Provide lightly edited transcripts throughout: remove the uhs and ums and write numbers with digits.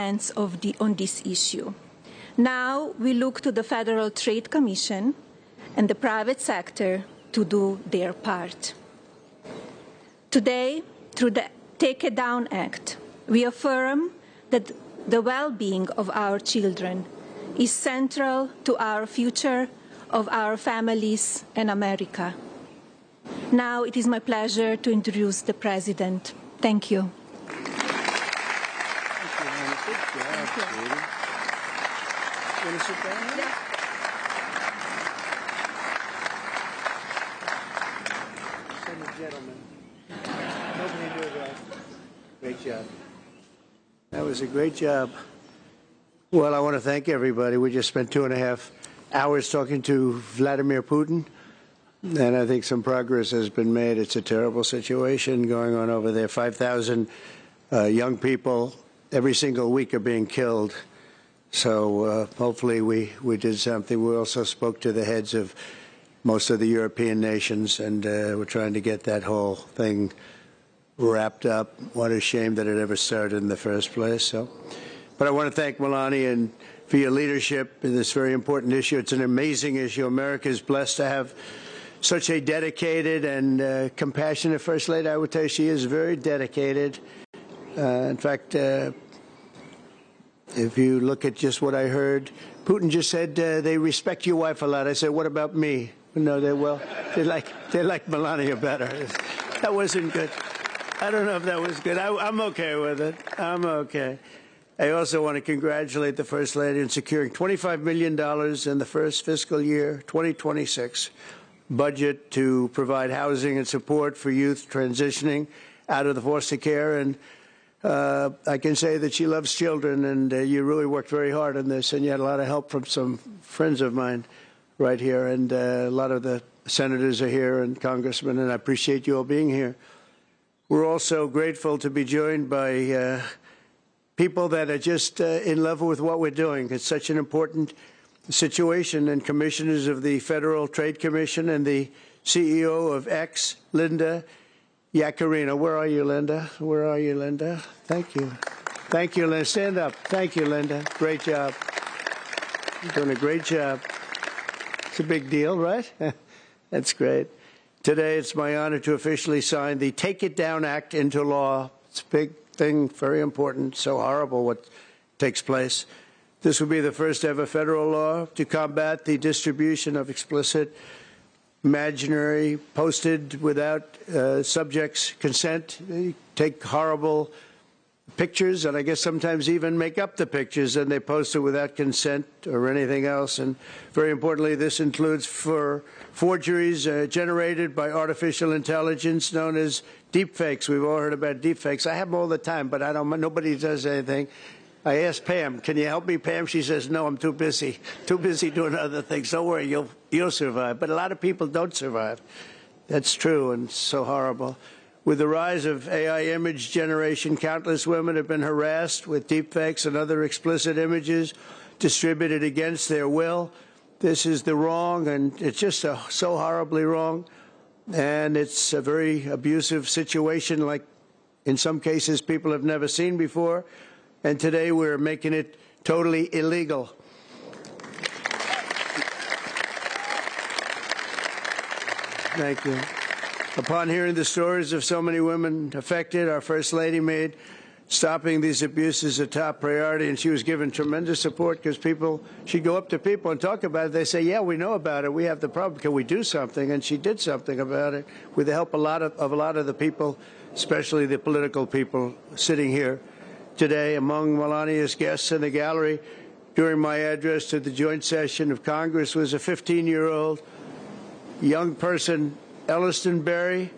stance on this issue. Now we look to the Federal Trade Commission and the private sector to do their part. Today, through the Take It Down Act, we affirm that the well-being of our children is central to our future, of our families and America. Now it is my pleasure to introduce the President. Thank you. Great job. That was a great job. Well, I want to thank everybody. We just spent 2.5 hours talking to Vladimir Putin, and I think some progress has been made. It's a terrible situation going on over there. 5,000 young people every single week are being killed. So hopefully we did something. We also spoke to the heads of most of the European nations, and we're trying to get that whole thing wrapped up. What a shame that it ever started in the first place. So, but I want to thank Melania and for your leadership in this very important issue. It's an amazing issue. America is blessed to have such a dedicated and compassionate First Lady. I would tell you she is very dedicated. In fact, if you look at just what I heard, Putin just said they respect your wife a lot. I said, what about me? No, they like Melania better. That wasn't good. I don't know if that was good. I'm okay with it. I'm okay. I also want to congratulate the First Lady in securing $25 million in the first fiscal year, 2026, budget to provide housing and support for youth transitioning out of the foster care. And I can say that she loves children, and you really worked very hard on this, and you had a lot of help from some friends of mine right here, and a lot of the senators are here and congressmen, and I appreciate you all being here. We're also grateful to be joined by people that are just in love with what we're doing. It's such an important situation, and commissioners of the Federal Trade Commission and the CEO of X, Linda Yaccarino. Where are you, Linda? Where are you, Linda? Thank you. Thank you, Linda. Stand up. Thank you, Linda. Great job. You're doing a great job. It's a big deal, right? That's great. Today, it's my honor to officially sign the Take It Down Act into law. It's a big thing, very important, so horrible what takes place. This will be the first ever federal law to combat the distribution of explicit, imaginary, posted without subjects' consent. They take horrible pictures, and I guess sometimes even make up the pictures, and they post it without consent or anything else. And very importantly, this includes for forgeries generated by artificial intelligence known as deepfakes. We've all heard about deepfakes. I have them all the time, but nobody does anything. I asked Pam, can you help me, Pam? She says, no, I'm too busy doing other things. Don't worry, you'll survive. But a lot of people don't survive. That's true, and so horrible. With the rise of AI image generation, countless women have been harassed with deepfakes and other explicit images distributed against their will. This is the wrong, and it's just so horribly wrong. And it's a very abusive situation, like in some cases people have never seen before. And today we're making it totally illegal. Thank you. Upon hearing the stories of so many women affected, our First Lady made stopping these abuses a top priority, and she was given tremendous support because she'd go up to people and talk about it. They say, yeah, we know about it. We have the problem. Can we do something? And she did something about it with the help of a lot of the people, especially the political people sitting here today. Among Melania's guests in the gallery during my address to the joint session of Congress was a 15-year-old young person, Elliston Berry,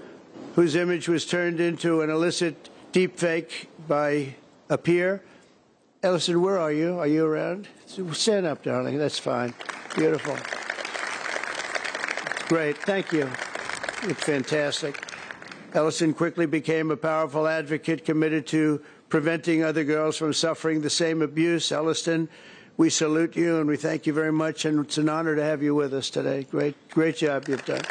whose image was turned into an illicit deepfake by a peer. Elliston, where are you? Are you around? Stand up, darling. That's fine. Beautiful. Great. Thank you. It's fantastic. Elliston quickly became a powerful advocate committed to preventing other girls from suffering the same abuse. Elliston, we salute you and we thank you very much, and it's an honor to have you with us today. Great job you've done.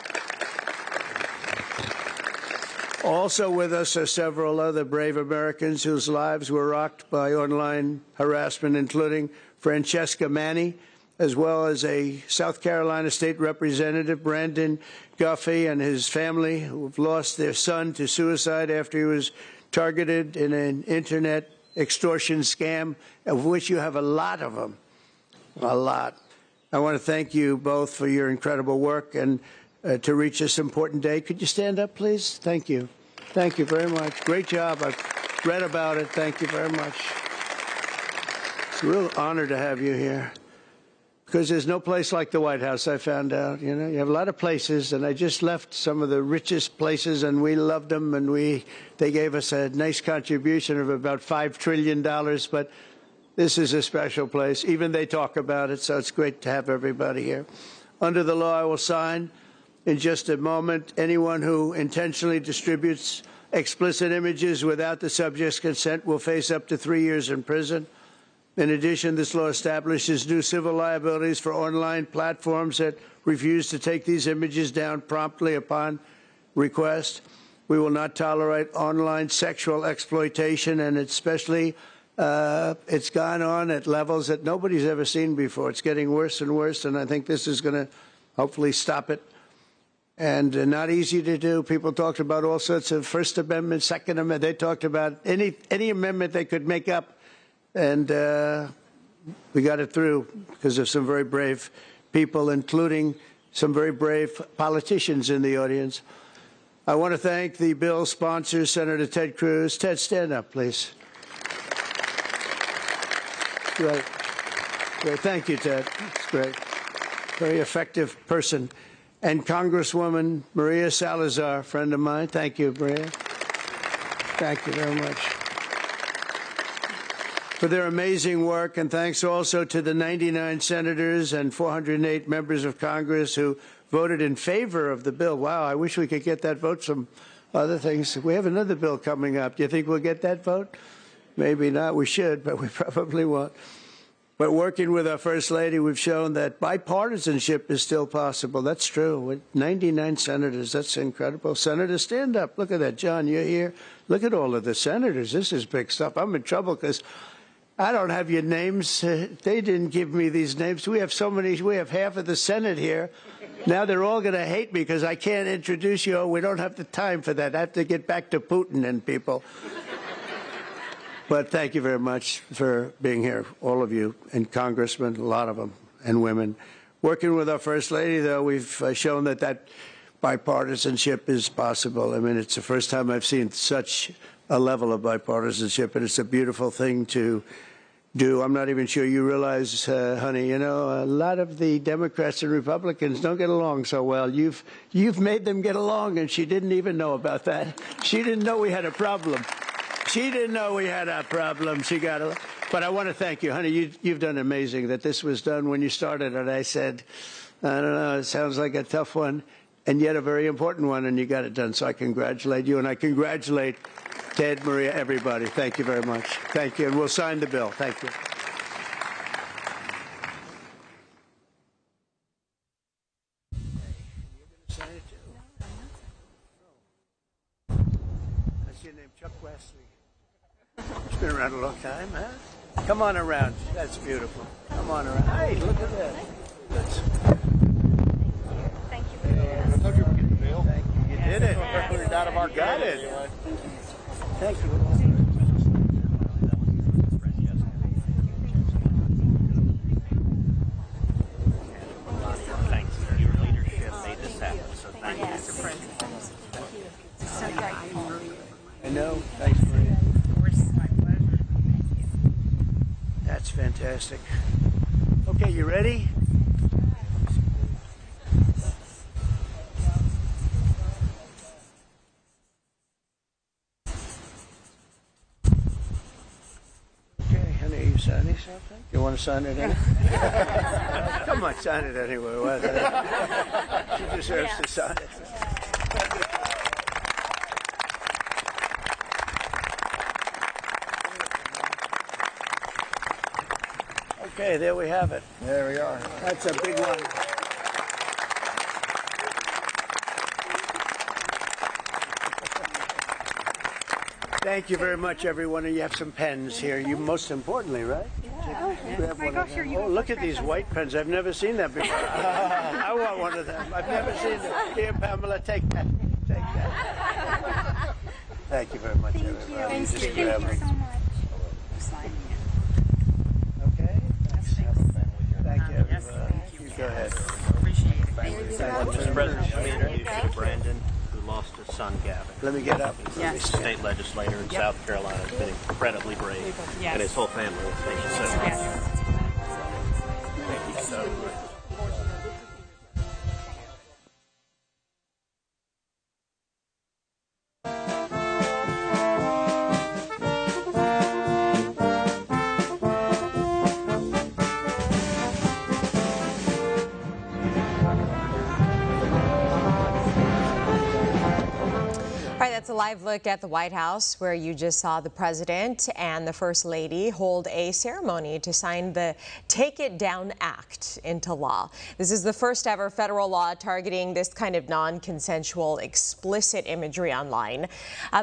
Also with us are several other brave Americans whose lives were rocked by online harassment, including Francesca Manny, as well as a South Carolina State Representative, Brandon Guffey, and his family, who have lost their son to suicide after he was targeted in an internet extortion scam, of which you have a lot of them, a lot. I want to thank you both for your incredible work and to reach this important day. Could you stand up, please? Thank you. Thank you very much. Great job. I've read about it. Thank you very much. It's a real honor to have you here, because there's no place like the White House, I found out. You know, you have a lot of places, and I just left some of the richest places, and we loved them, and they gave us a nice contribution of about $5 trillion, but this is a special place. Even they talk about it, so it's great to have everybody here. Under the law, I will sign in just a moment. Anyone who intentionally distributes explicit images without the subject's consent will face up to 3 years in prison. In addition, this law establishes new civil liabilities for online platforms that refuse to take these images down promptly upon request. We will not tolerate online sexual exploitation, and especially it's gone on at levels that nobody's ever seen before. It's getting worse and worse, and I think this is going to hopefully stop it. And not easy to do. People talked about all sorts of First Amendment, Second Amendment. They talked about any amendment they could make up, and we got it through because of some very brave people, including some very brave politicians in the audience. I want to thank the bill's sponsors, Senator Ted Cruz. Ted, stand up, please. Great. Great. Thank you, Ted. That's great. Very effective person. And Congresswoman Maria Salazar, friend of mine. Thank you, Maria. Thank you very much for their amazing work. And thanks also to the 99 senators and 408 members of Congress who voted in favor of the bill. Wow, I wish we could get that vote from other things. We have another bill coming up. Do you think we'll get that vote? Maybe not. We should, but we probably won't. But working with our First Lady, we've shown that bipartisanship is still possible. That's true. With 99 senators, that's incredible. Senators, stand up. Look at that. John, you're here. Look at all of the senators. This is big stuff. I'm in trouble because I don't have your names. They didn't give me these names. We have so many. We have half of the Senate here. Now they're all going to hate me because I can't introduce you. We don't have the time for that. I have to get back to Putin and people. But thank you very much for being here, all of you, and congressmen, a lot of them, and women. Working with our First Lady, though, we've shown that bipartisanship is possible. I mean, it's the first time I've seen such a level of bipartisanship, and it's a beautiful thing to do. I'm not even sure you realize, honey, you know, a lot of the Democrats and Republicans don't get along so well. You've made them get along, and she didn't even know about that. She didn't know we had a problem. She didn't know we had a problem. She got it. But I want to thank you, honey. You've done amazing that this was done when you started. And I said, I don't know, it sounds like a tough one, and yet a very important one, and you got it done. So I congratulate you, and I congratulate Ted, Maria, everybody. Thank you very much. Thank you. And we'll sign the bill. Thank you. Sign it too. That's your name, Chuck Wesley. It's been around a long time, huh? Come on around. That's beautiful. Come on around. Hey, look at that. That's... Thank you for doing this. I told you we were getting the bill. Thank you. You did it. We're out of our Got it. Thank you. Thanks for your leadership. Made this happen. So thank you. So great. I know. Thanks, Maria. Of course, my pleasure. That's fantastic. Okay, you ready? Okay, honey, are you signing something? You want to sign it anyway? Come on, sign it anyway. She deserves to sign it. Okay, there we have it. There we are. That's a big one. Thank you very much, everyone. And you have some pens here. You most importantly, right? Grab one of them. Oh, look at these white pens. I've never seen that before. I want one of them. I've never seen them. Here, Pamela, take that. Take that. Thank you very much, everybody. Thank you. Just Thank grab you it. so much for signing it. Okay. Thank you, Yes, everybody. thank you. You go ahead. Appreciate it. Thank you. Mr. President, let me introduce you to Brandon, who lost his son, Gavin. Let me get up. Yes. State legislator in South Carolina. He's been incredibly brave. Yes. And his whole family. Thank you so much. Yes. Thank you so much. All right, that's a live look at the White House, where you just saw the president and the first lady hold a ceremony to sign the Take It Down Act into law. This is the first ever federal law targeting this kind of non-consensual, explicit imagery online.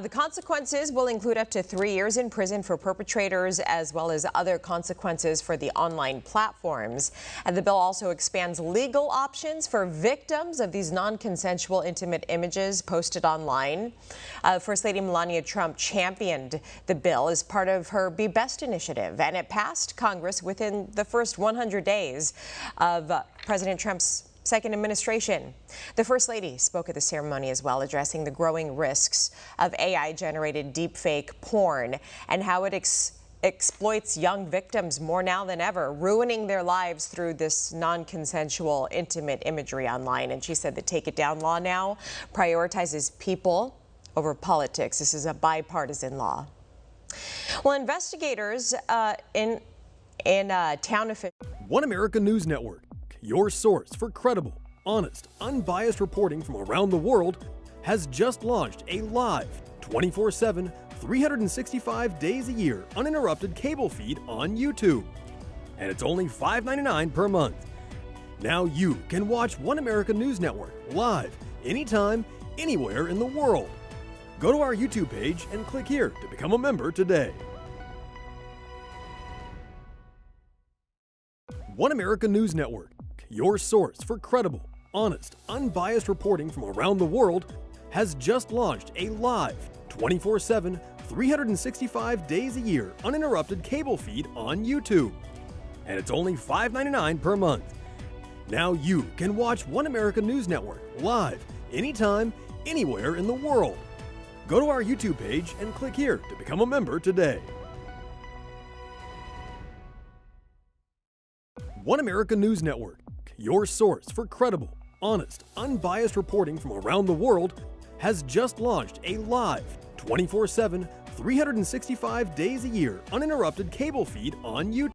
The consequences will include up to 3 years in prison for perpetrators, as well as other consequences for the online platforms. And the bill also expands legal options for victims of these non-consensual intimate images posted online. First Lady Melania Trump championed the bill as part of her Be Best initiative, and it passed Congress within the first 100 days of President Trump's second administration. The First Lady spoke at the ceremony as well, addressing the growing risks of AI-generated deepfake porn and how it exploits young victims more now than ever, ruining their lives through this non-consensual intimate imagery online. And she said the Take It Down law now prioritizes people over politics. This is a bipartisan law. Well, investigators in town officials. One America News Network, your source for credible, honest, unbiased reporting from around the world, has just launched a live, 24/7, 365 days a year, uninterrupted cable feed on YouTube. And it's only $5.99 per month. Now you can watch One America News Network live, anytime, anywhere in the world. Go to our YouTube page and click here to become a member today. One America News Network, your source for credible, honest, unbiased reporting from around the world, has just launched a live, 24/7, 365 days a year, uninterrupted cable feed on YouTube. And it's only $5.99 per month. Now you can watch One America News Network live, anytime, anywhere in the world. Go to our YouTube page and click here to become a member today. One America News Network, your source for credible, honest, unbiased reporting from around the world, has just launched a live, 24/7, 365 days a year, uninterrupted cable feed on YouTube.